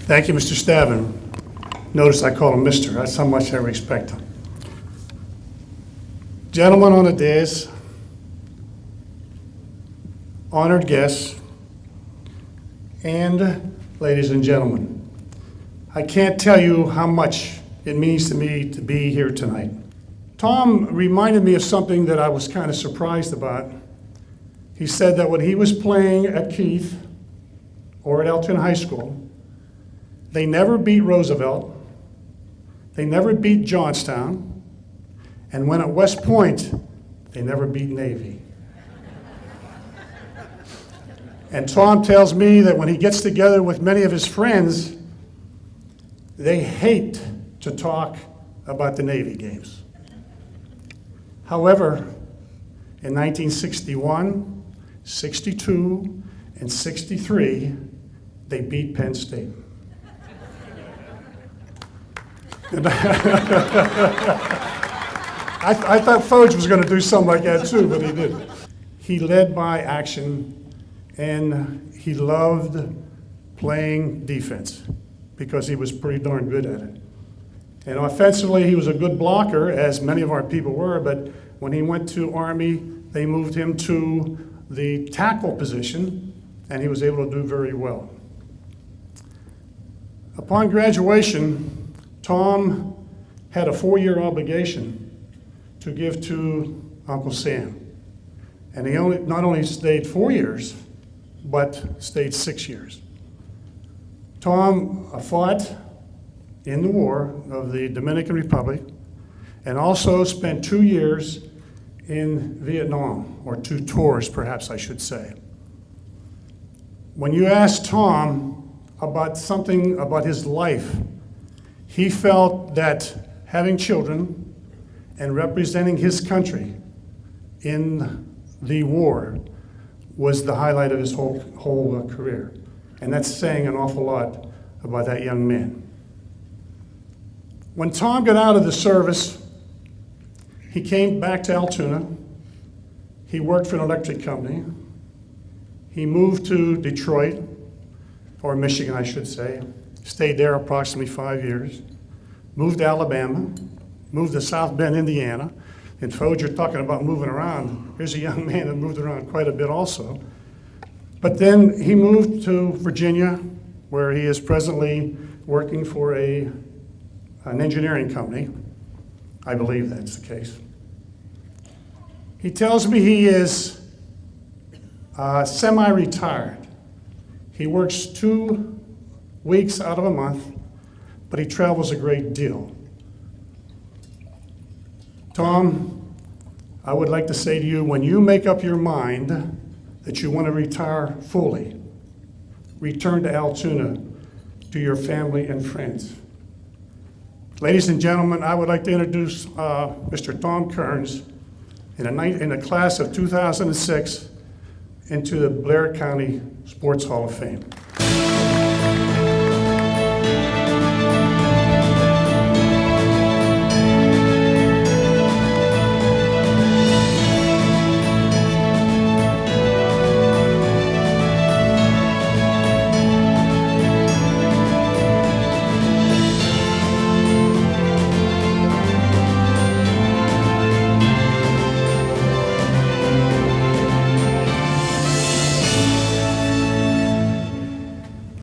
Thank you, Mr. Stavin. Notice I call him Mr. That's how much I respect him. Gentlemen on the dais, honored guests, and ladies and gentlemen, I can't tell you how much it means to me to be here tonight. Tom reminded me of something that I was kind of surprised about. He said that when he was playing at Keith or at Altoona High School, they never beat Roosevelt, they never beat Johnstown, and when at West Point, they never beat Navy. And Tom tells me that when he gets together with many of his friends, they hate to talk about the Navy games. However, in 1961, 62, and 63, they beat Penn State. And I thought Foge was going to do something like that too, but he didn't. He led by action, and he loved playing defense because he was pretty darn good at it. And offensively, he was a good blocker, as many of our people were, but when he went to Army, they moved him to the tackle position, and he was able to do very well. Upon graduation, Tom had a 4-year obligation to give to Uncle Sam. And he not only stayed 4 years, but stayed 6 years. Tom fought in the war of the Dominican Republic and also spent 2 years in Vietnam, or 2 tours, perhaps I should say. When you ask Tom about something about his life, he felt that having children and representing his country in the war was the highlight of his whole career. And that's saying an awful lot about that young man. When Tom got out of the service, he came back to Altoona. He worked for an electric company. He moved to Detroit, or Michigan, I should say. Stayed there approximately 5 years. Moved to Alabama. Moved to South Bend, Indiana. And Foge, you're talking about moving around. Here's a young man that moved around quite a bit also. But then he moved to Virginia, where he is presently working for an engineering company. I believe that's the case. He tells me he is semi-retired. He works 2 weeks out of a month, but he travels a great deal. Tom, I would like to say to you, when you make up your mind that you want to retire fully, return to Altoona to your family and friends. Ladies and gentlemen, I would like to introduce Mr. Tom Kearns in the class of 2006 into the Blair County Sports Hall of Fame.